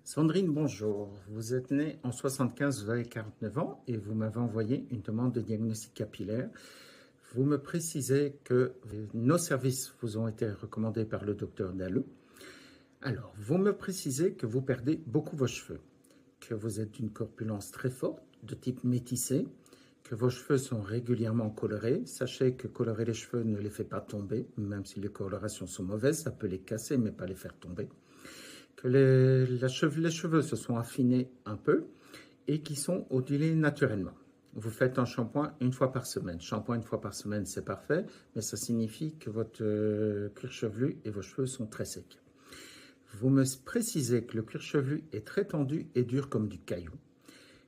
Sandrine, bonjour. Vous êtes née en 75, vous avez 49 ans et vous m'avez envoyé une demande de diagnostic capillaire. Vous me précisez que nos services vous ont été recommandés par le docteur Dallou. Alors, vous me précisez que vous perdez beaucoup vos cheveux, que vous êtes d'une corpulence très forte, de type métissé, que vos cheveux sont régulièrement colorés. Sachez que colorer les cheveux ne les fait pas tomber, même si les colorations sont mauvaises, ça peut les casser mais pas les faire tomber. Que les cheveux se sont affinés un peu et qui sont ondulés naturellement. Vous faites un shampoing une fois par semaine. Shampoing une fois par semaine, c'est parfait, mais ça signifie que votre cuir chevelu et vos cheveux sont très secs. Vous me précisez que le cuir chevelu est très tendu et dur comme du caillou,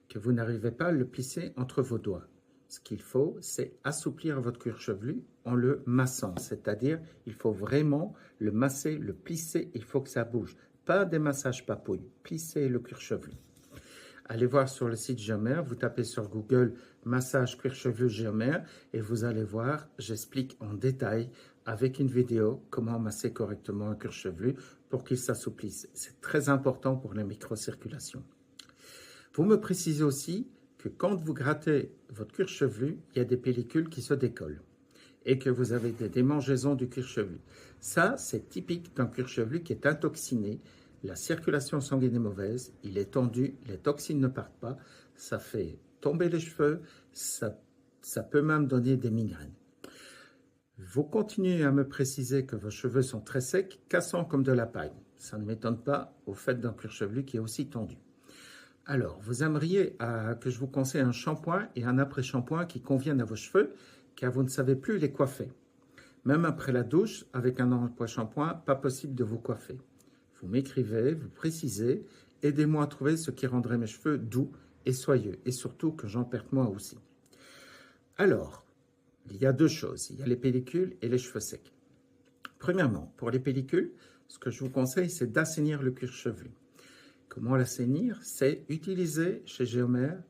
que vous n'arrivez pas à le plisser entre vos doigts. Ce qu'il faut, c'est assouplir votre cuir chevelu en le massant, c'est-à-dire il faut vraiment le masser, le plisser, il faut que ça bouge. Pas des massages papouilles, plisser le cuir chevelu. Allez voir sur le site Géomère, vous tapez sur Google massage cuir chevelu Géomère et vous allez voir, j'explique en détail avec une vidéo comment masser correctement un cuir chevelu pour qu'il s'assouplisse. C'est très important pour la microcirculation. Vous me précisez aussi que quand vous grattez votre cuir chevelu, il y a des pellicules qui se décollent et que vous avez des démangeaisons du cuir chevelu. Ça, c'est typique d'un cuir chevelu qui est intoxiné. La circulation sanguine est mauvaise, il est tendu, les toxines ne partent pas, ça fait tomber les cheveux, ça peut même donner des migraines. Vous continuez à me préciser que vos cheveux sont très secs, cassants comme de la paille. Ça ne m'étonne pas au fait d'un cuir chevelu qui est aussi tendu. Alors, vous aimeriez que je vous conseille un shampoing et un après-shampoing qui conviennent à vos cheveux, car vous ne savez plus les coiffer. Même après la douche, avec un après-shampoing, pas possible de vous coiffer. Vous m'écrivez, vous précisez, aidez-moi à trouver ce qui rendrait mes cheveux doux et soyeux, et surtout que j'en perde moi aussi. Alors, il y a deux choses, il y a les pellicules et les cheveux secs. Premièrement, pour les pellicules, ce que je vous conseille, c'est d'assainir le cuir chevelu. Comment l'assainir? C'est utiliser chez Géomère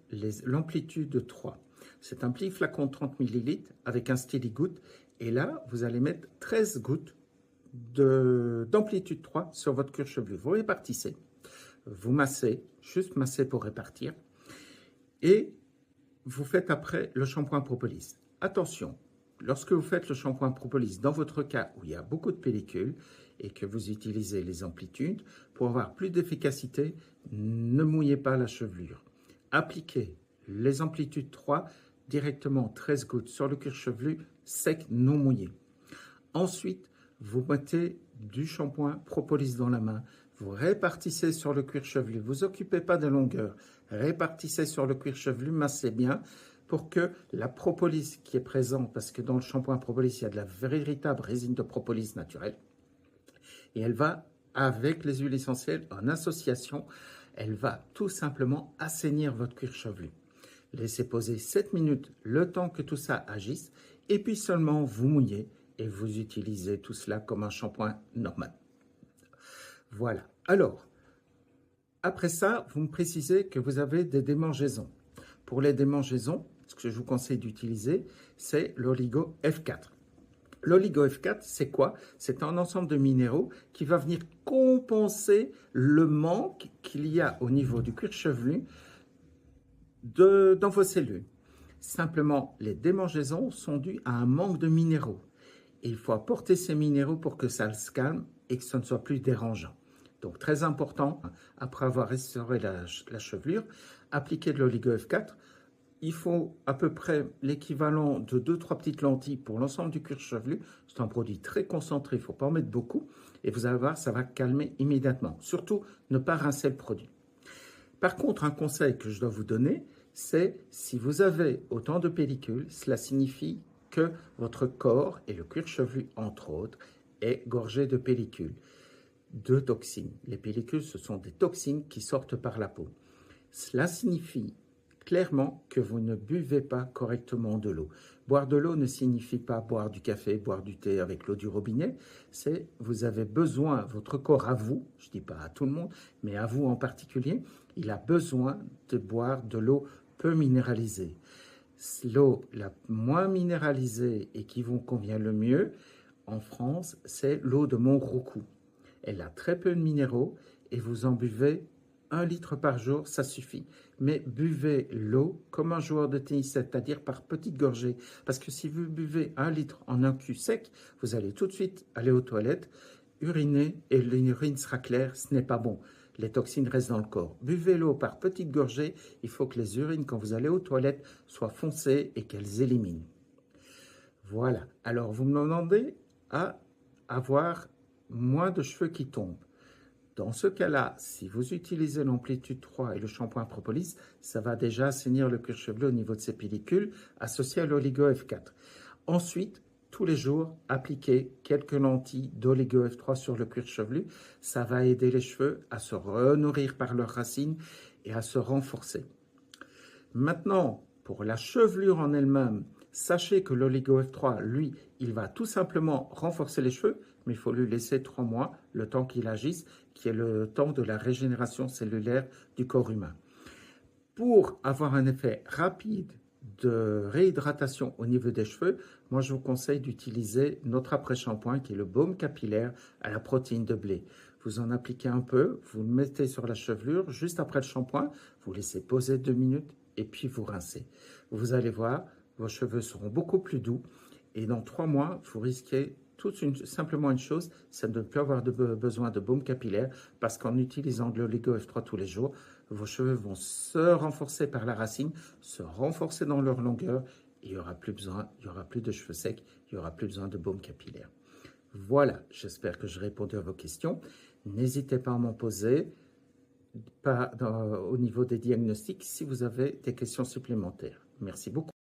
l'amplitude 3. C'est un petit flacon de 30 ml avec un styli goutte. Et là, vous allez mettre 13 gouttes d'amplitude 3 sur votre cuir chevelu. Vous répartissez. Vous massez, juste massez pour répartir. Et vous faites après le shampoing propolis. Attention, lorsque vous faites le shampoing propolis, dans votre cas où il y a beaucoup de pellicules et que vous utilisez les amplitudes, pour avoir plus d'efficacité, ne mouillez pas la chevelure. Appliquez les amplitudes 3 directement 13 gouttes sur le cuir chevelu sec, non mouillé. Ensuite, vous mettez du shampoing propolis dans la main, vous répartissez sur le cuir chevelu, vous occupez pas de longueur, répartissez sur le cuir chevelu, massez bien pour que la propolis qui est présente, parce que dans le shampoing propolis, il y a de la véritable résine de propolis naturelle, et elle va, avec les huiles essentielles, en association, elle va tout simplement assainir votre cuir chevelu. Laissez poser 7 minutes, le temps que tout ça agisse, et puis seulement vous mouillez et vous utilisez tout cela comme un shampoing normal. Voilà. Alors, après ça, vous me précisez que vous avez des démangeaisons. Pour les démangeaisons, ce que je vous conseille d'utiliser, c'est l'Oligo F4. L'Oligo F4, c'est quoi? C'est un ensemble de minéraux qui va venir compenser le manque qu'il y a au niveau du cuir chevelu dans vos cellules. Simplement, les démangeaisons sont dues à un manque de minéraux. Et il faut apporter ces minéraux pour que ça se calme et que ce ne soit plus dérangeant. Donc, très important, après avoir restauré la chevelure, appliquer de l'Oligo F4. Il faut à peu près l'équivalent de 2-3 petites lentilles pour l'ensemble du cuir chevelu. C'est un produit très concentré, il ne faut pas en mettre beaucoup. Et vous allez voir, ça va calmer immédiatement. Surtout, ne pas rincer le produit. Par contre, un conseil que je dois vous donner, c'est si vous avez autant de pellicules, cela signifie que votre corps, et le cuir chevelu entre autres, est gorgé de pellicules, de toxines. Les pellicules, ce sont des toxines qui sortent par la peau. Cela signifie clairement que vous ne buvez pas correctement de l'eau. Boire de l'eau ne signifie pas boire du café, boire du thé avec l'eau du robinet. C'est vous avez besoin, votre corps à vous, je ne dis pas à tout le monde, mais à vous en particulier, il a besoin de boire de l'eau peu minéralisée. L'eau la moins minéralisée et qui vous convient le mieux en France, c'est l'eau de Montroucou. Elle a très peu de minéraux et vous en buvez 1 litre par jour, ça suffit. Mais buvez l'eau comme un joueur de tennis, c'est-à-dire par petites gorgées. Parce que si vous buvez 1 litre en un cul sec, vous allez tout de suite aller aux toilettes, uriner et l'urine sera claire, ce n'est pas bon. Les toxines restent dans le corps. Buvez l'eau par petites gorgées, il faut que les urines, quand vous allez aux toilettes, soient foncées et qu'elles éliminent. Voilà. Alors, vous me demandez à avoir moins de cheveux qui tombent. Dans ce cas-là, si vous utilisez l'amplitude 3 et le shampoing Propolis, ça va déjà assainir le cuir chevelu au niveau de ces pellicules associées à l'Oligo F4. Ensuite, tous les jours, appliquez quelques lentilles d'Oligo F3 sur le cuir chevelu. Ça va aider les cheveux à se renourrir par leurs racines et à se renforcer. Maintenant, pour la chevelure en elle-même, sachez que l'Oligo F3, lui, il va tout simplement renforcer les cheveux, mais il faut lui laisser 3 mois, le temps qu'il agisse, qui est le temps de la régénération cellulaire du corps humain. Pour avoir un effet rapide de réhydratation au niveau des cheveux, moi je vous conseille d'utiliser notre après-shampoing qui est le baume capillaire à la protéine de blé. Vous en appliquez un peu, vous le mettez sur la chevelure, juste après le shampoing, vous laissez poser 2 minutes et puis vous rincez. Vous allez voir, vos cheveux seront beaucoup plus doux et dans 3 mois, vous risquez simplement une chose, c'est de ne plus avoir besoin de baume capillaire parce qu'en utilisant de l'Oligo F3 tous les jours, vos cheveux vont se renforcer par la racine, se renforcer dans leur longueur et il n'y aura plus de cheveux secs, il n'y aura plus besoin de baume capillaire. Voilà, j'espère que j'ai répondu à vos questions. N'hésitez pas à m'en poser au niveau des diagnostics si vous avez des questions supplémentaires. Merci beaucoup.